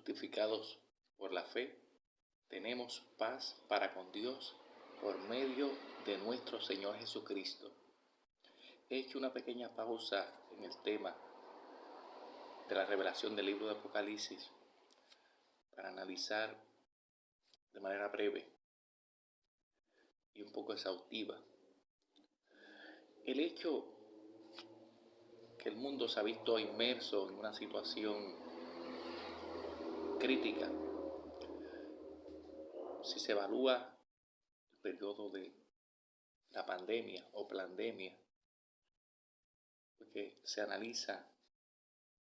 justificados por la fe, tenemos paz para con Dios por medio de nuestro Señor Jesucristo. He hecho una pequeña pausa en el tema de la revelación del libro de Apocalipsis para analizar de manera breve y un poco exhaustiva el hecho que el mundo se ha visto inmerso en una situación crítica. Si se evalúa el periodo de la pandemia o plandemia, porque se analiza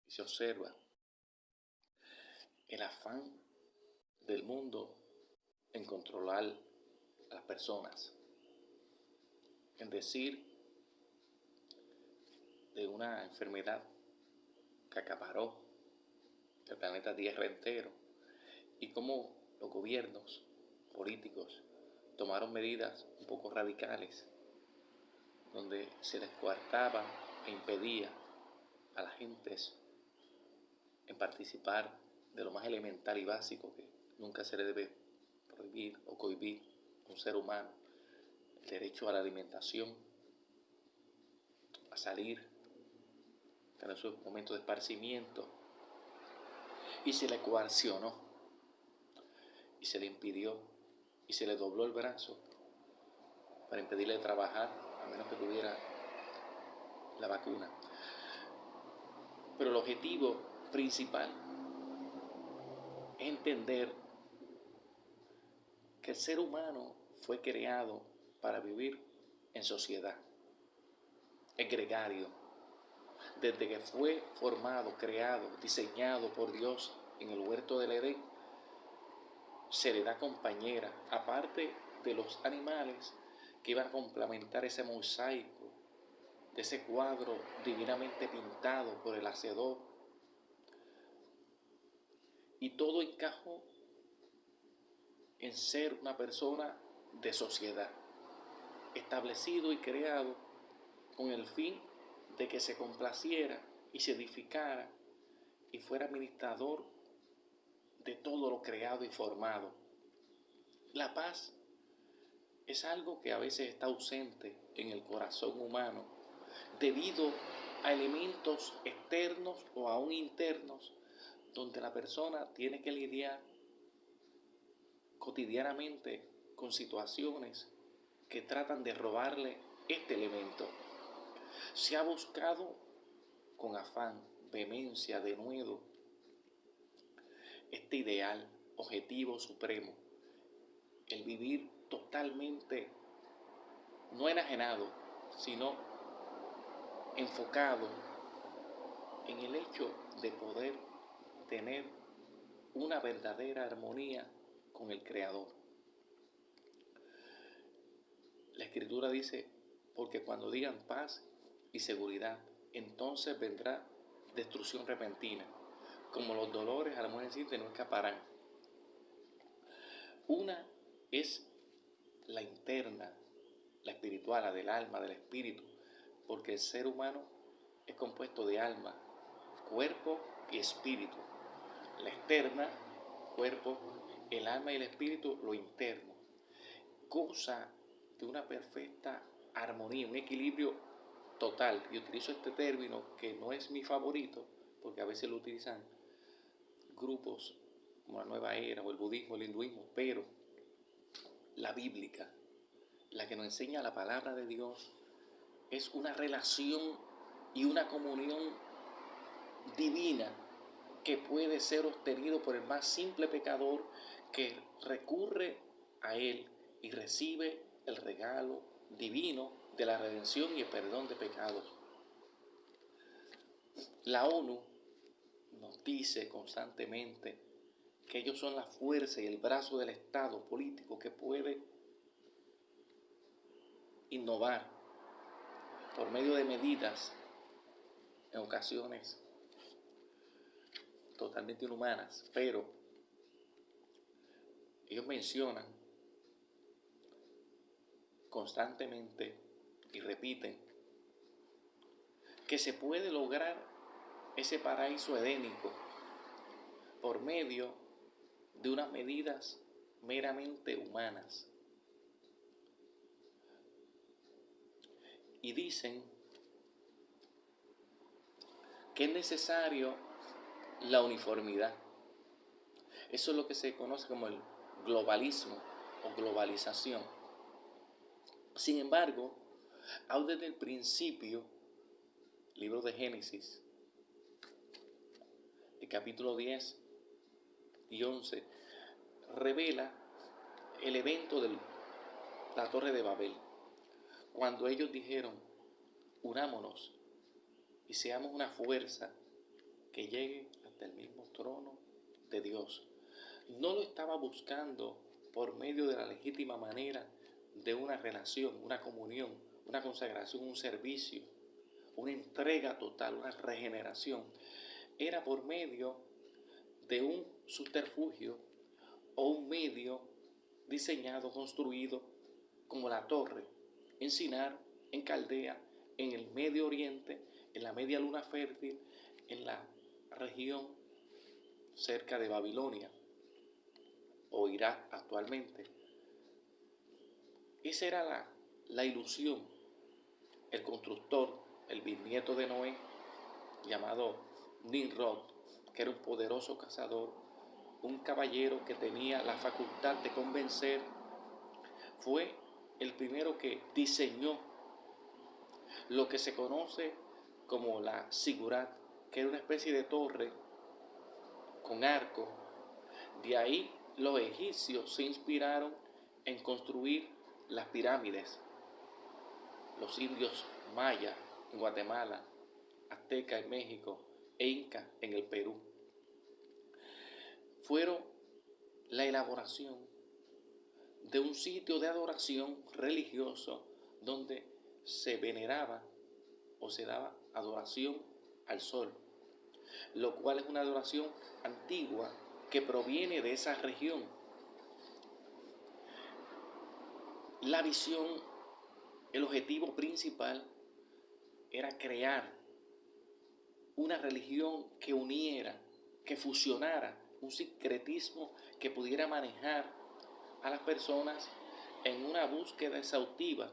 y se observa el afán del mundo en controlar a las personas, en decir de una enfermedad que acaparó el planeta Tierra entero y cómo los gobiernos políticos tomaron medidas un poco radicales donde se les coartaba e impedía a las gentes en participar de lo más elemental y básico que nunca se le debe prohibir o cohibir a un ser humano: el derecho a la alimentación, a salir, a tener sus momentos de esparcimiento, y se le coaccionó y se le impidió y se le dobló el brazo para impedirle trabajar a menos que tuviera la vacuna. Pero el objetivo principal es entender que el ser humano fue creado para vivir en sociedad, es gregario. Desde que fue formado, creado, diseñado por Dios en el huerto del Edén, se le da compañera, aparte de los animales que iban a complementar ese mosaico, de ese cuadro divinamente pintado por el Hacedor. Y todo encajó en ser una persona de sociedad, establecido y creado con el fin de que se complaciera y se edificara y fuera administrador de todo lo creado y formado. La paz es algo que a veces está ausente en el corazón humano debido a elementos externos o aún internos donde la persona tiene que lidiar cotidianamente con situaciones que tratan de robarle este elemento. Se ha buscado con afán, vehemencia, denuedo, este ideal, objetivo supremo, el vivir totalmente, no enajenado, sino enfocado en el hecho de poder tener una verdadera armonía con el Creador. La Escritura dice: porque cuando digan paz y seguridad, entonces vendrá destrucción repentina, como los dolores al amaneciente no escaparán. Una es la interna, la espiritual, la del alma, del espíritu, porque el ser humano es compuesto de alma, cuerpo y espíritu. La externa, cuerpo, el alma y el espíritu, lo interno. Goza de una perfecta armonía, un equilibrio total. Y utilizo este término que no es mi favorito, porque a veces lo utilizan grupos como la Nueva Era o el budismo, el hinduismo, pero la bíblica, la que nos enseña la palabra de Dios, es una relación y una comunión divina que puede ser obtenido por el más simple pecador que recurre a Él y recibe el regalo divino de la redención y el perdón de pecados. La ONU nos dice constantemente que ellos son la fuerza y el brazo del Estado político que puede innovar por medio de medidas en ocasiones totalmente inhumanas, pero ellos mencionan constantemente y repiten que se puede lograr ese paraíso edénico por medio de unas medidas meramente humanas. Y dicen que es necesario la uniformidad. Eso es lo que se conoce como el globalismo o globalización. Sin embargo, aún desde el principio, libro de Génesis, el capítulo 10 y 11, revela el evento de la Torre de Babel, cuando ellos dijeron: unámonos y seamos una fuerza que llegue hasta el mismo trono de Dios. No lo estaba buscando por medio de la legítima manera de una relación, una comunión, una consagración, un servicio, una entrega total, una regeneración. Era por medio de un subterfugio o un medio diseñado, construido como la torre en Sinar, en Caldea, en el Medio Oriente, en la media luna fértil, en la región cerca de Babilonia o Irak actualmente. Esa era la ilusión. El constructor, el bisnieto de Noé, llamado Nimrod, que era un poderoso cazador, un caballero que tenía la facultad de convencer, fue el primero que diseñó lo que se conoce como la Zigurat, que era una especie de torre con arco. De ahí los egipcios se inspiraron en construir las pirámides. Los indios mayas en Guatemala, azteca en México e inca en el Perú fueron la elaboración de un sitio de adoración religioso donde se veneraba o se daba adoración al sol, lo cual es una adoración antigua que proviene de esa región. La visión, el objetivo principal era crear una religión que uniera, que fusionara, un sincretismo que pudiera manejar a las personas en una búsqueda exhaustiva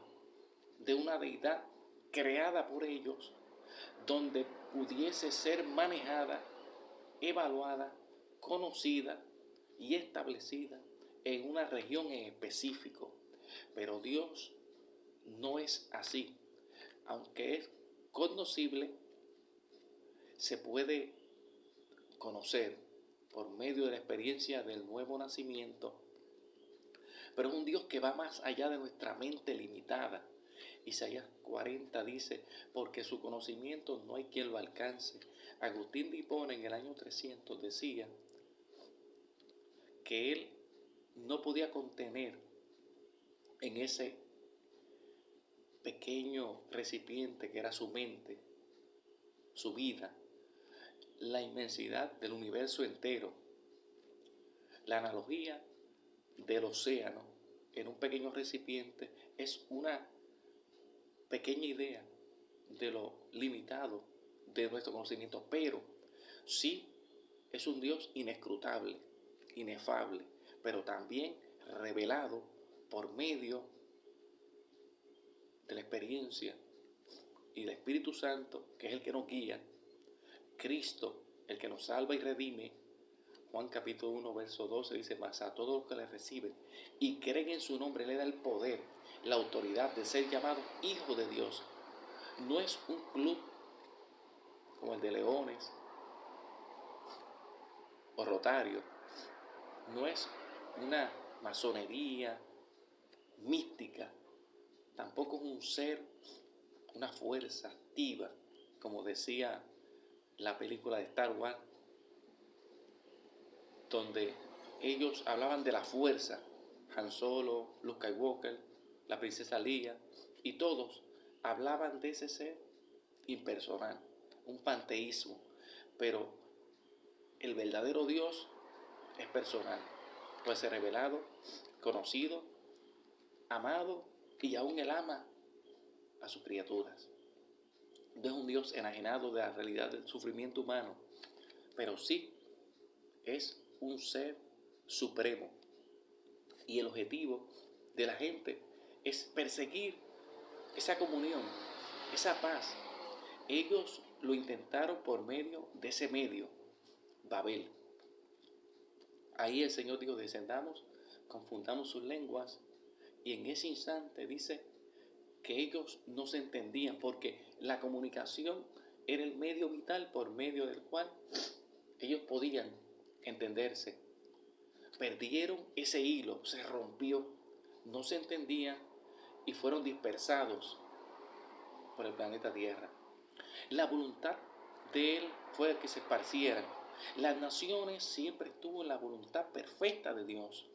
de una deidad creada por ellos, donde pudiese ser manejada, evaluada, conocida y establecida en una región en específico. Pero Dios no es así. Aunque es conocible, se puede conocer por medio de la experiencia del nuevo nacimiento, pero es un Dios que va más allá de nuestra mente limitada. Isaías 40 dice: porque su conocimiento no hay quien lo alcance. Agustín de Hipona en el año 300 decía que él no podía contener en ese pequeño recipiente que era su mente, su vida, la inmensidad del universo entero. La analogía del océano en un pequeño recipiente es una pequeña idea de lo limitado de nuestro conocimiento, pero sí es un Dios inescrutable, inefable, pero también revelado por medio de la experiencia y del Espíritu Santo, que es el que nos guía, Cristo, el que nos salva y redime. Juan capítulo 1, verso 12 dice: mas a todos los que le reciben y creen en su nombre, le da el poder, la autoridad de ser llamados hijos de Dios. No es un club como el de leones o Rotario, no es una masonería mística, tampoco es un ser, una fuerza activa, como decía la película de Star Wars, donde ellos hablaban de la fuerza. Han Solo, Luke Skywalker, la princesa Leia, y todos hablaban de ese ser impersonal, un panteísmo, pero el verdadero Dios es personal, puede ser revelado, conocido, amado, y aún Él ama a sus criaturas. No es un Dios enajenado de la realidad del sufrimiento humano, pero sí es un ser supremo y el objetivo de la gente es perseguir esa comunión, esa paz. Ellos lo intentaron por medio de ese medio, Babel. Ahí el Señor dijo, descendamos, confundamos sus lenguas, y en ese instante dice que ellos no se entendían porque la comunicación era el medio vital por medio del cual ellos podían entenderse. Perdieron ese hilo, se rompió, no se entendían y fueron dispersados por el planeta Tierra. La voluntad de Él fue que se esparcieran. Las naciones siempre estuvo en la voluntad perfecta de Dios.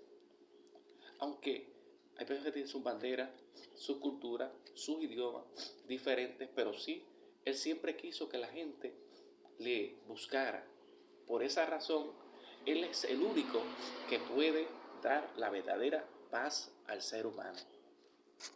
Aunque hay personas que tienen sus banderas, su cultura, sus idiomas diferentes, pero sí, Él siempre quiso que la gente le buscara. Por esa razón, Él es el único que puede dar la verdadera paz al ser humano.